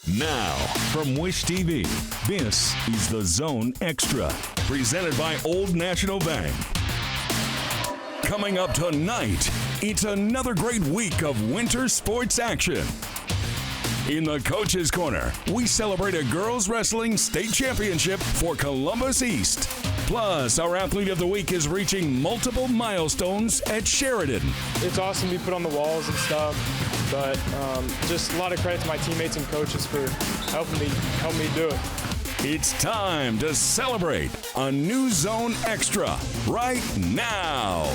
Now, from Wish TV, this is The Zone Extra, presented by Old National Bank. Coming up tonight, it's another great week of winter sports action. In the Coach's Corner, we celebrate a girls wrestling state championship for Columbus East. Plus, our athlete of the week is reaching multiple milestones at Sheridan. It's awesome to be put on the walls and stuff, but just a lot of credit to my teammates and coaches for helping me do it. It's time to celebrate a new Zone Extra right now.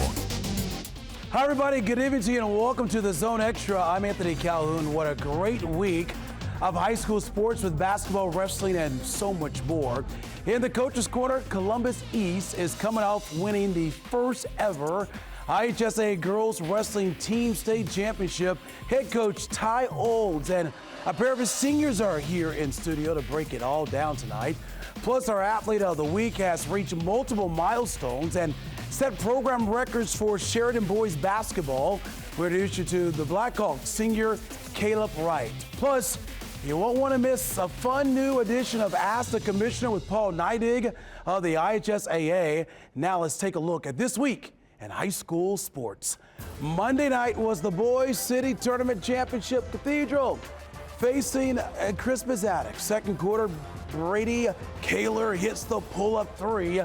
Hi, everybody. Good evening to you, and welcome to the Zone Extra. I'm Anthony Calhoun. What a great week of high school sports with basketball, wrestling, and so much more. In the Coach's Corner, Columbus East is coming off winning the first ever IHSAA Girls Wrestling Team State Championship. Head coach Ty Olds and a pair of his seniors are here in studio to break it all down tonight. Plus, our athlete of the week has reached multiple milestones and set program records for Sheridan boys basketball. We're introduce you to the Blackhawks senior Caleb Wright. Plus, you won't want to miss a fun new edition of Ask the Commissioner with Paul Neidig of the IHSAA. Now let's take a look at this week in high school sports. Monday night was the Boys City Tournament Championship. Cathedral facing Crispus Attucks. Second quarter, Brady Kaler hits the pull-up three.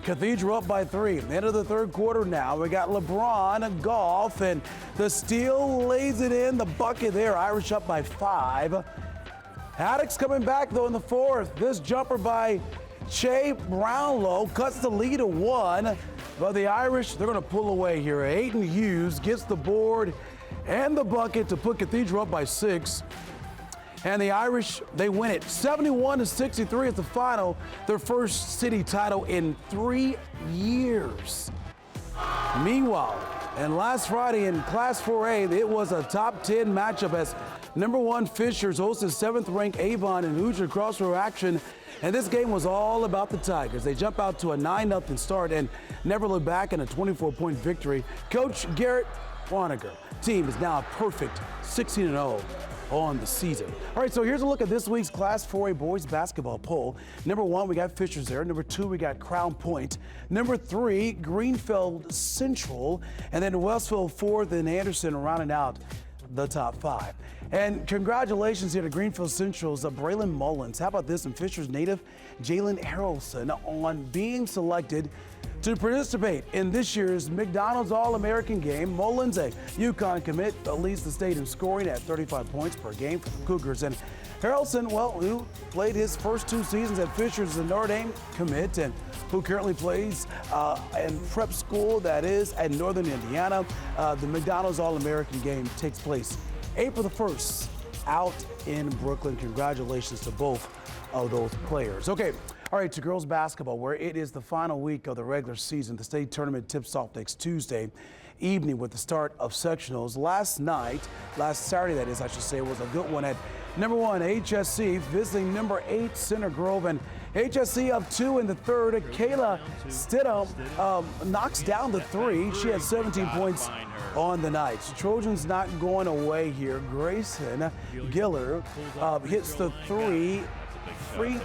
Cathedral up by 3. End of the third quarter now. We got LeBron Golf, and the steal lays it in the bucket there. Irish up by 5. Attucks coming back, though, in the fourth. This jumper by Che Brownlow cuts the lead to 1. But the Irish, they're going to pull away here. Aiden Hughes gets the board and the bucket to put Cathedral up by 6. And the Irish, they win it 71-63 at the final, their first city title in 3 years. Meanwhile, and last Friday in Class 4A, it was a top 10 matchup as number 1 Fishers hosted 7th-ranked Avon in Hoosier Crossroad action. And this game was all about the Tigers. They jump out to a 9-0 start and never look back in a 24-point victory. Coach Garrett Wanniger team is now a perfect 16-0 on the season. All right, so here's a look at this week's Class 4A boys basketball poll. Number 1, we got Fishers there. Number 2, we got Crown Point. Number 3, Greenfield Central. And then Westville 4th and Anderson rounding out the top 5. And congratulations here to Greenfield Central's Braylon Mullins. How about this? And Fishers native Jalen Harrelson on being selected to participate in this year's McDonald's All-American game. Mullins, a UConn commit, leads the state in scoring at 35 points per game for the Cougars. And Harrelson, well, who played his first 2 seasons at Fishers as a Notre Dame commit and who currently plays in prep school, that is, at Northern Indiana. The McDonald's All-American game takes place April the 1st out in Brooklyn. Congratulations to both of those players. Okay. All right, to girls basketball, where it is the final week of the regular season. The state tournament tips off next Tuesday evening with the start of sectionals. Last Saturday, that is, I should say, was a good one at number 1, HSC, visiting number 8, Center Grove. And HSC up 2 in the third. Kayla Stidham knocks down the 3. She had 17 points on the night. Trojans not going away here. Grayson Giller hits the 3 free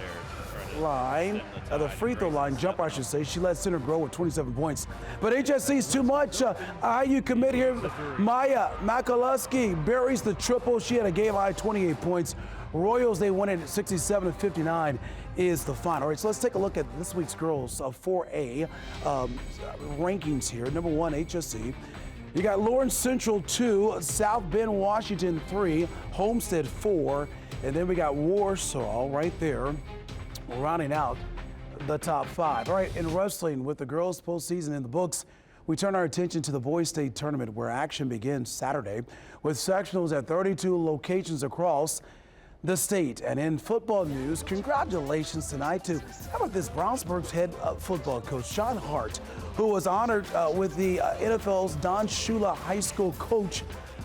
the free throw line jumper, I should say. She led Center Grove with 27 points. But HSC is too much. IU commit here. Maya Makaluski buries the triple. She had a game high 28 points. Royals, they won it at 67-59 is the final. All right, so let's take a look at this week's girls 4A rankings here. Number 1, HSC. You got Lawrence Central 2, South Bend, Washington 3, Homestead 4, and then we got Warsaw right there, rounding out the top 5. All right, in wrestling with the girls postseason in the books, we turn our attention to the boys state tournament where action begins Saturday with sectionals at 32 locations across the state. And in football news, congratulations tonight to, how about this, Brownsburg's head football coach, Sean Hart, who was honored with the NFL's Don Shula High School Coach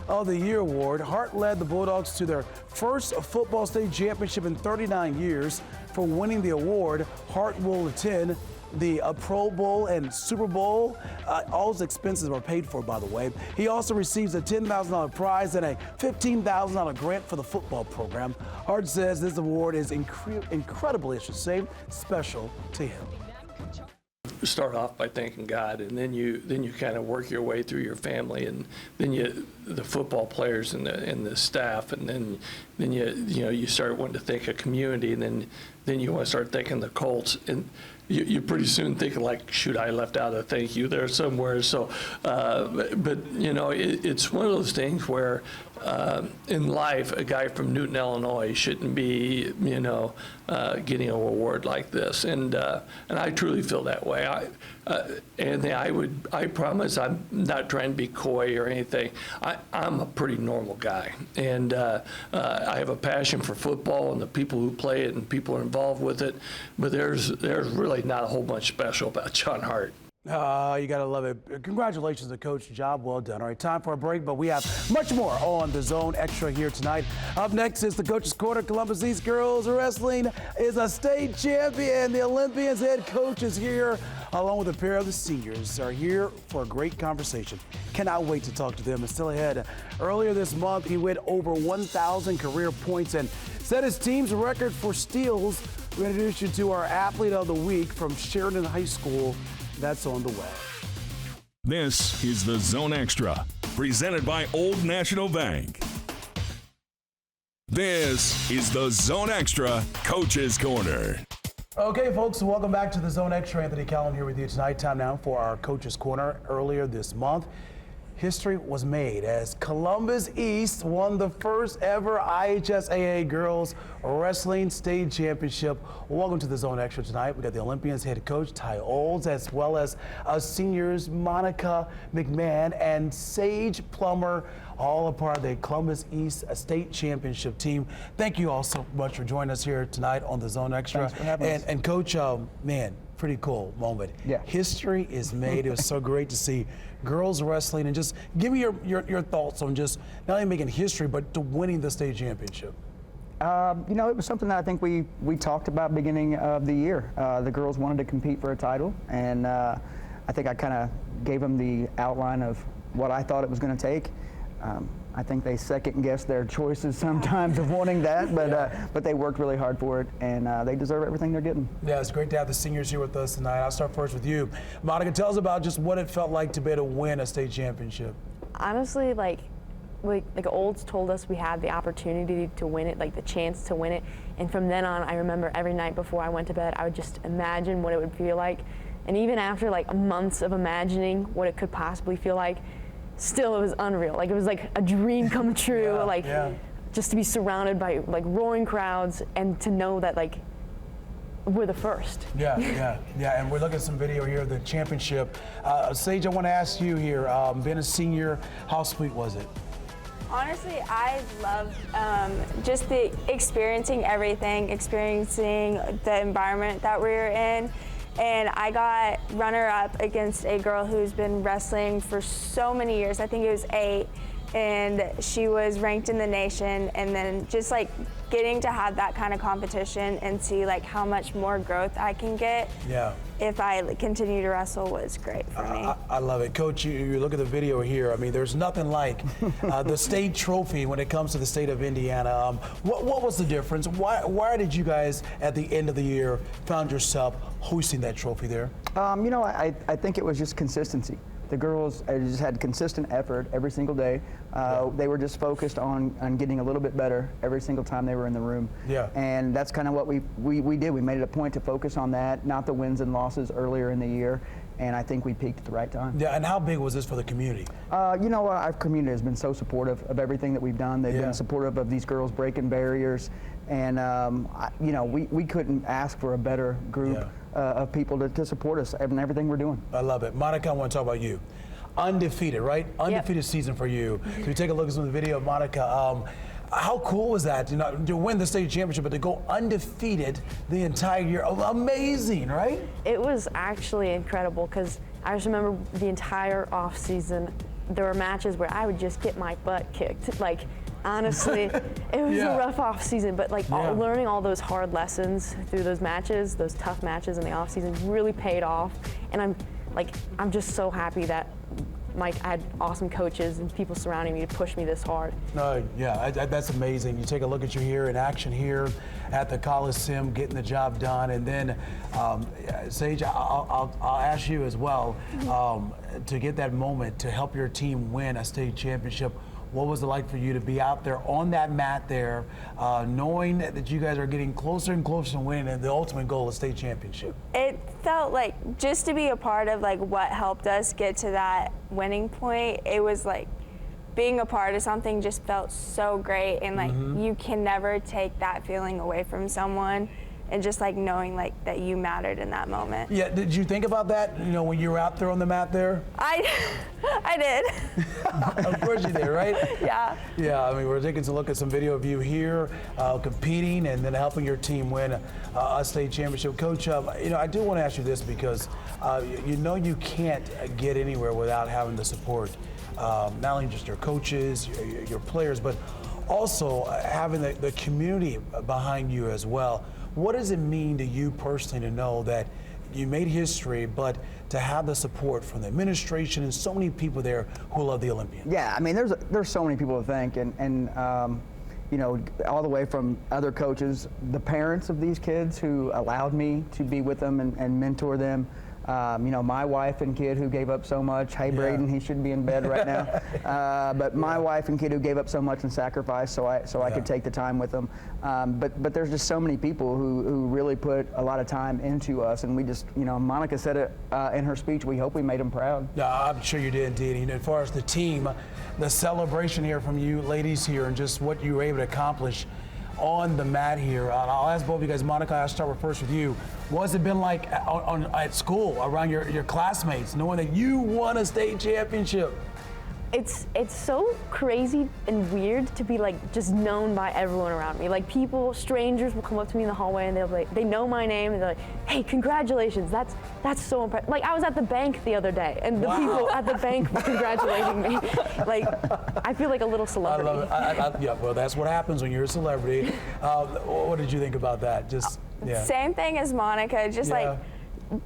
of the Year award. Hart led the Bulldogs to their first football state championship in 39 years. For winning the award, Hart will attend the Pro Bowl and Super Bowl. All his expenses are paid for, by the way. He also receives a $10,000 prize and a $15,000 grant for the football program. Hart says this award is incredibly, I should say, special to him. Start off by thanking God, and then you kind of work your way through your family, and then the football players and the staff, and then you start wanting to think of community, and then you want to start thinking the Colts, and you pretty soon think like, shoot, I left out a thank you there somewhere. So, but it's one of those things where in life, a guy from Newton, Illinois shouldn't be, getting an award like this, and I truly feel that way. Anthony, I promise I'm not trying to be coy or anything. I'm a pretty normal guy, and I have a passion for football and the people who play it and people are involved with it. But there's really not a whole bunch special about John Hart. You got to love it. Congratulations to Coach. Job well done. All right, time for a break, but we have much more on the Zone Extra here tonight. Up next is the Coach's Corner. Columbus East Girls Wrestling is a state champion. The Olympians head coach is here, along with a pair of the seniors, are here for a great conversation. Cannot wait to talk to them. And still ahead, earlier this month, he went over 1,000 career points and set his team's record for steals. We introduce you to our Athlete of the Week from Sheridan High School. That's on the way. This is the Zone Extra, presented by Old National Bank. This is the Zone Extra Coach's Corner. Okay, folks, welcome back to the Zone Extra. Anthony Calhoun here with you tonight. Time now for our Coach's Corner. Earlier this month, history was made as Columbus East won the first ever IHSAA Girls Wrestling State Championship. Welcome to the Zone Extra tonight. We got the Olympians head coach Ty Olds, as well as seniors Monica McMahon and Saige Plummer, all a part of the Columbus East State Championship team. Thank you all so much for joining us here tonight on the Zone Extra. Thanks for having us. And Coach, man, pretty cool moment. Yeah. History is made. It was so great to see girls wrestling, and just give me your thoughts on just not only making history, but to winning the state championship. It was something that I think we talked about beginning of the year. The girls wanted to compete for a title, and I think I kind of gave them the outline of what I thought it was going to take. I think they second-guessed their choices sometimes of wanting that, but they worked really hard for it, and they deserve everything they're getting. Yeah, it's great to have the seniors here with us tonight. I'll start first with you. Monica, tell us about just what it felt like to be able to win a state championship. Honestly, like Olds told us we had the opportunity to win it, like the chance to win it, and from then on, I remember every night before I went to bed, I would just imagine what it would feel like, and even after like months of imagining what it could possibly feel like, still it was unreal. Like it was like a dream come true. Just to be surrounded by like roaring crowds and to know that like we're the first. Yeah. And we're looking at some video here of the championship. Saige, I want to ask you here, being a senior, how sweet was it? Honestly, I loved just the experiencing everything, experiencing the environment that we were in. And I got runner-up against a girl who's been wrestling for so many years. I think it was 8, and she was ranked in the nation. And then just like getting to have that kind of competition and see like how much more growth I can get if I continue to wrestle was great for me. I love it. Coach, you look at the video here. I mean, there's nothing like the state trophy when it comes to the state of Indiana. What was the difference? Why did you guys, at the end of the year, found yourself hoisting that trophy there? I think it was just consistency. The girls just had consistent effort every single day. They were just focused on getting a little bit better every single time they were in the room. Yeah. And that's kind of what we did. We made it a point to focus on that, not the wins and losses earlier in the year. And I think we peaked at the right time. Yeah, and how big was this for the community? Our community has been so supportive of everything that we've done. They've been supportive of these girls breaking barriers. And, we couldn't ask for a better group of people to support us in everything we're doing. I love it. Monica, I want to talk about you. Undefeated, right? Undefeated season for you. So we take a look at some of the video of Monica. How cool was that, to win the state championship, but to go undefeated the entire year? Amazing, right? It was actually incredible because I just remember the entire off season, there were matches where I would just get my butt kicked. Like honestly, it was a rough off season, but like learning all those hard lessons through those matches, those tough matches in the off season really paid off. And I'm just so happy that I had awesome coaches and people surrounding me to push me this hard. That's amazing. You take a look at you here in action here at the Coliseum, getting the job done, and then Saige, I'll ask you as well to get that moment to help your team win a state championship. What was it like for you to be out there on that mat there, knowing that you guys are getting closer and closer to winning and the ultimate goal is state championship? It felt like just to be a part of like what helped us get to that winning point. It was like being a part of something just felt so great, and like you can never take that feeling away from someone. And just like knowing like that you mattered in that moment. Yeah, did you think about that, when you were out there on the mat there? I did. Of course you did, right? Yeah. Yeah, I mean, we're taking a look at some video of you here competing and then helping your team win a state championship. Coach, I do want to ask you this because you can't get anywhere without having the support, not only just your coaches, your players, but also having the community behind you as well. What does it mean to you personally to know that you made history, but to have the support from the administration and so many people there who love the Olympians? Yeah, I mean, there's so many people to thank, and all the way from other coaches, the parents of these kids who allowed me to be with them and mentor them. My wife and kid who gave up so much. Hey, Braden, he should be in bed right now. But my wife and kid who gave up so much and sacrificed so I could take the time with them. But there's just so many people who really put a lot of time into us, and we just, Monica said it in her speech, we hope we made them proud. Yeah, I'm sure you did indeed. As far as the team, the celebration here from you ladies here and just what you were able to accomplish on the mat here. I'll ask both of you guys. Monica, I'll start first with you. What's it been like at school around your classmates, knowing that you won a state championship? It's so crazy and weird to be like just known by everyone around me. Like strangers will come up to me in the hallway and they'll be like, they know my name and they're like, hey, congratulations, that's so impressive. Like I was at the bank the other day and the people at the bank were congratulating me. Like I feel like a little celebrity. I love it. Well, that's what happens when you're a celebrity. What did you think about that? Same thing as Monica, like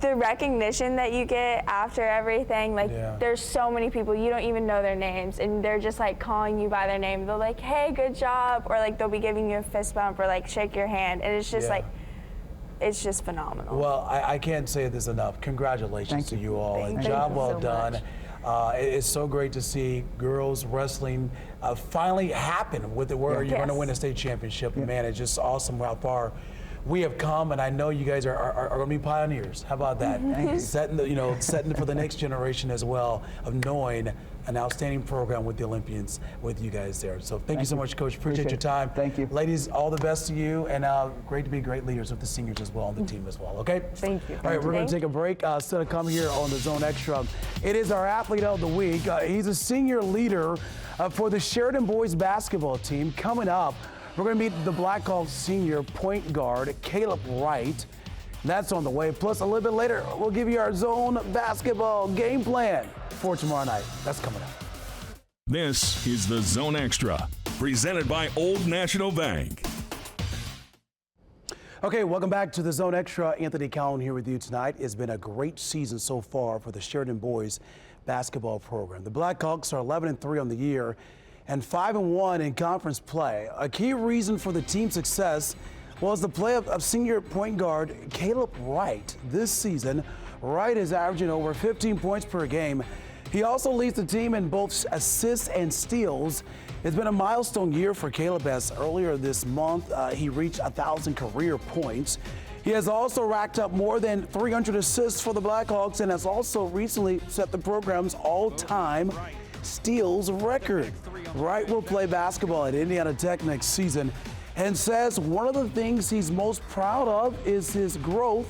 the recognition that you get after everything, there's so many people you don't even know their names and they're just like calling you by their name. They're like, hey, good job, or like they'll be giving you a fist bump or like shake your hand, and it's just like it's just phenomenal. Well, I can't say this enough. Congratulations to you all. Thank you. Job Thank you well so done. It's so great to see girls wrestling finally happen with it where you're going to win a state championship. Man, it's just awesome how far we have come, and I know you guys are going to be pioneers. How about that? Setting for the next generation as well of knowing an outstanding program with the Olympians with you guys there. So thank you so much, Coach. Appreciate your time. Thank you. Ladies, all the best to you, and great to be great leaders with the seniors as well on the team as well, okay? Thank you. All right, we're going to take a break. Still to come here on the Zone Extra. It is our Athlete of the Week. He's a senior leader for the Sheridan boys basketball team. Coming up, we're going to meet the Blackhawks senior point guard, Caleb Wright. That's on the way. Plus, a little bit later, we'll give you our zone basketball game plan for tomorrow night. That's coming up. This is the Zone Extra, presented by Old National Bank. Okay, welcome back to the Zone Extra. Anthony Calhoun here with you tonight. It's been a great season so far for the Sheridan boys basketball program. The Blackhawks are 11-3 on the year and 5-1 in conference play. A key reason for the team's success was the play of senior point guard Caleb Wright. This season, Wright is averaging over 15 points per game. He also leads the team in both assists and steals. It's been a milestone year for Caleb, as earlier this month he reached 1,000 career points. He has also racked up more than 300 assists for the Blackhawks and has also recently set the program's all-time steals record. Wright will play basketball at Indiana Tech next season and says one of the things he's most proud of is his growth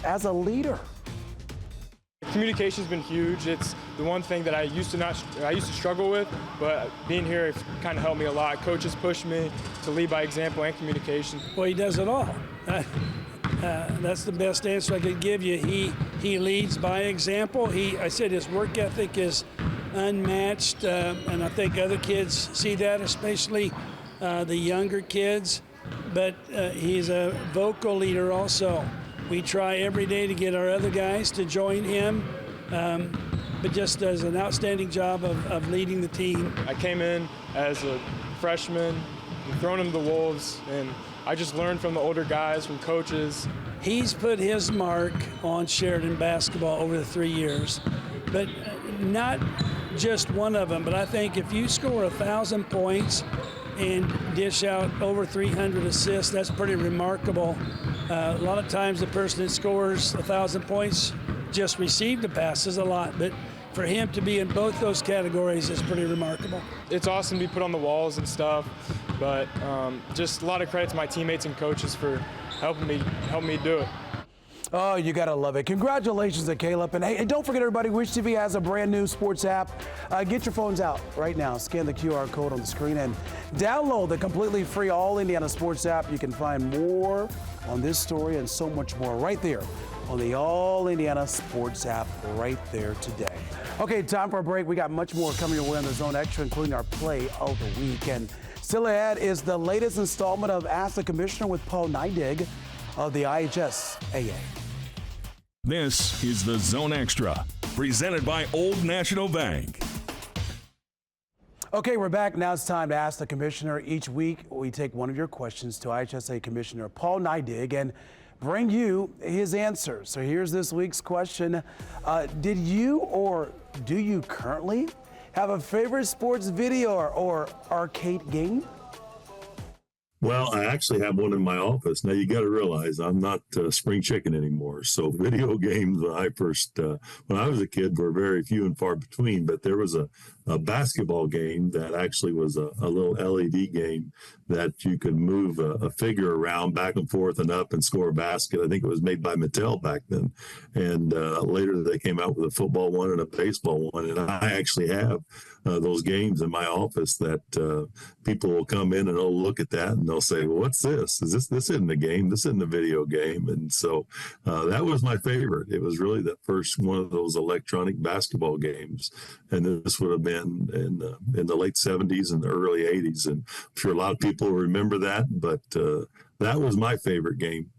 as a leader. Communication's been huge. It's the one thing that I used to struggle with, but being here it's kind of helped me a lot. Coaches pushed me to lead by example and communication. Well, he does it all. That's the best answer I could give you. He leads by example. I said his work ethic is unmatched, and I think other kids see that, especially the younger kids. But he's a vocal leader also. We try every day to get our other guys to join him, but just does an outstanding job of leading the team. I came in as a freshman, thrown him to the Wolves, and I just learned from the older guys, from coaches. He's put his mark on Sheridan basketball over the 3 years, but not just one of them. But I think if you score 1,000 points and dish out over 300 assists, that's pretty remarkable. A lot of times the person that scores 1,000 points just received the passes a lot, but for him to be in both those categories is pretty remarkable. It's awesome to be put on the walls and stuff, but just a lot of credit to my teammates and coaches for helping me do it. Oh, you gotta love it. Congratulations to Caleb. And hey, don't forget, everybody, Wish TV has a brand new sports app. Get your phones out right now. Scan the QR code on the screen and download the completely free All Indiana Sports app. You can find more on this story and so much more right there on the All Indiana Sports app right there today. Okay, time for a break. We got much more coming your way on the Zone Extra, including our play of the week. And still ahead is the latest installment of Ask the Commissioner with Paul Neidig of the IHSAA. This is the Zone Extra, presented by Old National Bank. Okay, we're back. Now it's time to Ask the Commissioner. Each week, we take one of your questions to IHSAA Commissioner Paul Neidig and bring you his answer. So here's this week's question. Did you or do you currently have a favorite sports video or arcade game? Well, I actually have one in my office. Now, you got to realize I'm not spring chicken anymore. So video games, when I was a kid, were very few and far between. But there was a basketball game that actually was a little LED game that you could move a figure around back and forth and up and score a basket. I think it was made by Mattel back then. And later they came out with a football one and a baseball one. And I actually have those games in my office that people will come in and they'll look at that and they'll say, well, what's this? This isn't a game. This isn't a video game. And so that was my favorite. It was really the first one of those electronic basketball games. And this would have been in the late 70s and the early 80s. And I'm sure a lot of people remember that, but that was my favorite game.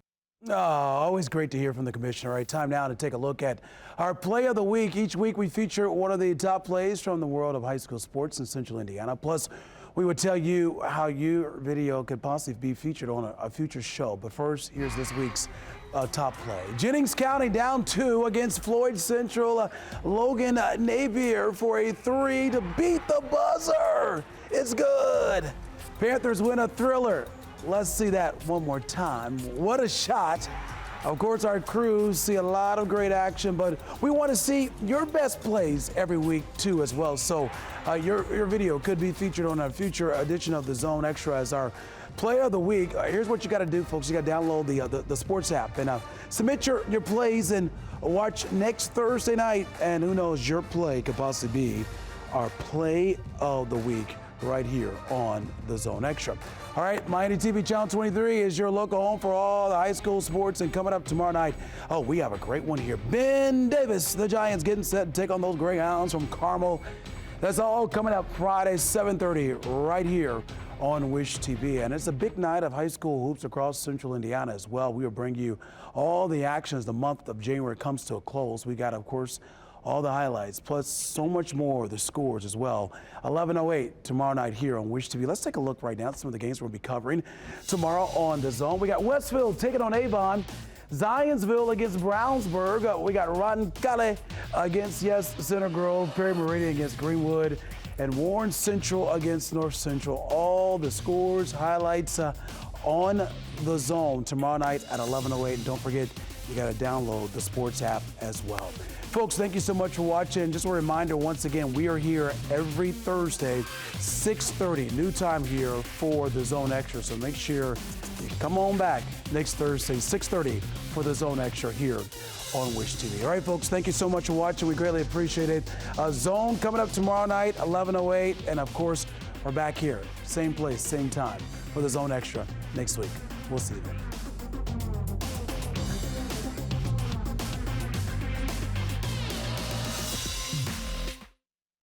Oh, always great to hear from the commissioner. All right, time now to take a look at our play of the week. Each week we feature one of the top plays from the world of high school sports in Central Indiana. Plus, we would tell you how your video could possibly be featured on a future show. But first, here's this week's top play. Jennings County down 2 against Floyd Central. Logan Napier for a 3 to beat the buzzer. It's good. Panthers win a thriller. Let's see that one more time. What a shot. Of course, our crews see a lot of great action, but we want to see your best plays every week too as well. So your video could be featured on a future edition of the Zone Extra as our play of the week. Here's what you got to do, folks. You got to download the sports app and submit your plays and watch next Thursday night. And who knows, your play could possibly be our play of the week right here on the Zone Extra. All right, Miami TV Channel 23 is your local home for all the high school sports. And coming up tomorrow night, we have a great one here. Ben Davis, the Giants getting set to take on those Greyhounds from Carmel. That's all coming up Friday, 7:30, right here on Wish TV. And it's a big night of high school hoops across Central Indiana as well. We will bring you all the action as the month of January comes to a close. We got, of course, all the highlights, plus so much more, the scores as well. 11:08 tomorrow night here on Wish TV. Let's take a look right now at some of the games we'll be covering tomorrow on the Zone. We got Westfield taking on Avon. Zionsville against Brownsburg. We got Roncalli against Center Grove. Perry Meridian against Greenwood. And Warren Central against North Central. All the scores, highlights on the Zone tomorrow night at 11:08. And don't forget, you got to download the sports app as well. Folks, thank you so much for watching. Just a reminder, once again, we are here every Thursday, 6:30, new time here for the Zone Extra. So make sure you come on back next Thursday, 6:30 for the Zone Extra here on Wish TV. All right, folks, thank you so much for watching. We greatly appreciate it. Zone coming up tomorrow night, 11:08. And of course, we're back here, same place, same time for the Zone Extra next week. We'll see you then.